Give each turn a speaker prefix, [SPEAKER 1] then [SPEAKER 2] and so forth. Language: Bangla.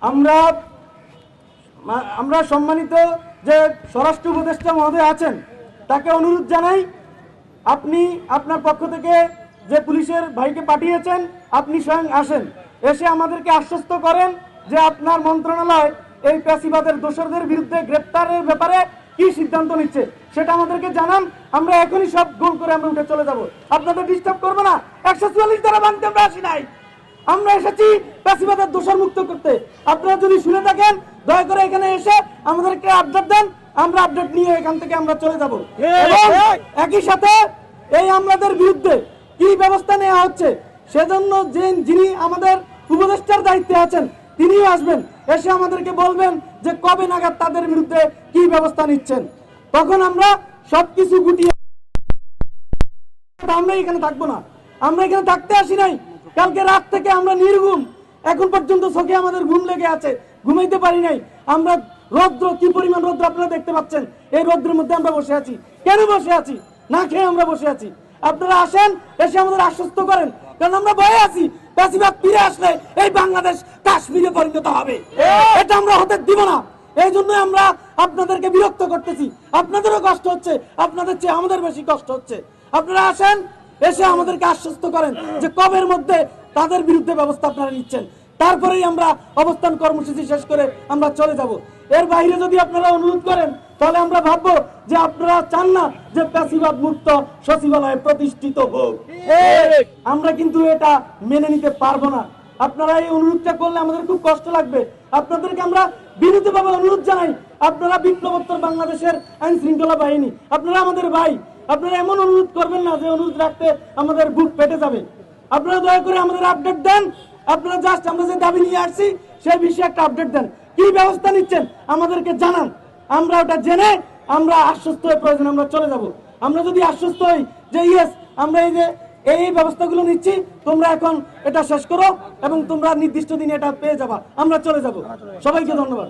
[SPEAKER 1] আমরা আমরা সম্মানিত যে স্বরাষ্ট্র উপদেষ্টা মহোদয় আছেন তাকে অনুরোধ জানাই, আপনি আপনার পক্ষ থেকে যে পুলিশের ভাইকে পাঠিয়েছেন আপনি স্বয়ং আসেন, এসে আমাদেরকে আশ্বস্ত করেন যে আপনার মন্ত্রণালয় এই প্যাসিবাদের দোষরদের বিরুদ্ধে গ্রেপ্তারের ব্যাপারে কি সিদ্ধান্ত নিচ্ছে সেটা আমাদেরকে জানান। আমরা এখনই সব গোল করে আমরা উঠে চলে যাব, আপনাদের ডিস্টার্ব করবো না। 144 ধারা ভাঙতে আমরা আসি নাই, আমরা এসেছি প্যাসিবাদের দোষর মুক্ত করতে। আপনারা যদি শুনে থাকেন দয়া করে এখানে এসে আমাদেরকে আপডেট দেন, আমরা আপডেট নিয়ে এখান থেকে আমরা চলে যাব। এবং একই সাথে এই আমলাদের বিরুদ্ধে কি ব্যবস্থা নেওয়া হচ্ছে সেজন্য যিনি আমাদের উপদেষ্টার দায়িত্বে আছেন তিনিও আসবেন, এসে আমাদেরকে বলবেন যে কবে নাগাদ তাদের বিরুদ্ধে কি ব্যবস্থা নিচ্ছেন। তখন আমরা সবকিছু গুটিয়ে আমরা এখানে থাকবো না, আমরা এখানে থাকতে আসি নাই। কালকে রাত থেকে আমরা নির্ঘুম, এখন পর্যন্ত চোখে আমাদের ঘুম লেগে আছে, ঘুমাইতে পারি নাই। আমরা রৌদ্র, কি পরিমাণ রৌদ্র আপনারা দেখতে পাচ্ছেন, এই রৌদ্রের মধ্যে আমরা বসে আছি। কেন বসে আছি? না খেয়ে আমরা বসে আছি। আপনারা আসেন, এসে আমাদের আশ্বস্ত করেন, কারণ আমরা ভয়ে আছি প্যাসিবাদ ফিরে আসলে এই বাংলাদেশ কাশ্মীরে পরিণত হবে, এটা আমরা হতে দিব না। এই জন্য আমরা আপনাদেরকে বিরক্ত করতেছি, আপনাদেরও কষ্ট হচ্ছে, আপনাদের চেয়ে আমাদের বেশি কষ্ট হচ্ছে। আপনারা আসেন, এসে আমাদেরকে আশ্বস্ত করেন যে কবের মধ্যে তাদের বিরুদ্ধে ব্যবস্থা আপনারা নিচ্ছেন, তারপরেই আমরা অবস্থান কর্মসূচি শেষ করে আমরা চলে যাব। এর বাইরে যদি আপনারা অনুরোধ করেন তাহলে আমরা ভাববো যে আপনারা চান না যে প্যাসিবাদ মুক্ত সচিবালয় প্রতিষ্ঠিত হোক। আমরা কিন্তু এটা মেনে নিতে পারবো না। আপনারা এই অনুরোধটা করলে আমাদের খুব কষ্ট লাগবে। আপনাদেরকে আমরা বিনীতভাবে অনুরোধ জানাই, আপনারা বিপ্লবোত্তর বাংলাদেশের আইন শৃঙ্খলা বাহিনী, আপনারা আমাদের ভাই, আপনারা এমন অনুরোধ করবেন না যে অনুরোধ রাখতে আমাদের বুক ফেটে যাবে। আপনারা দয়া করে আমাদের আপডেট দেন, আপনারা জাস্ট আমরা যে দাবি নিয়ে আসছি সেই বিষয়ে একটা আপডেট দেন, কি ব্যবস্থা নিচ্ছেন আমাদেরকে জানান। আমরা ওটা জেনে আমরা আশ্বস্ত হয়ে প্রয়োজন আমরা চলে যাব। আমরা যদি আশ্বস্ত হই যে ইয়েস আমরা এই যে এই ব্যবস্থাগুলো নিচ্ছি, তোমরা এখন এটা শেষ করো এবং তোমরা নির্দিষ্ট দিনে এটা পেয়ে যাবা, আমরা চলে যাব। সবাইকে ধন্যবাদ।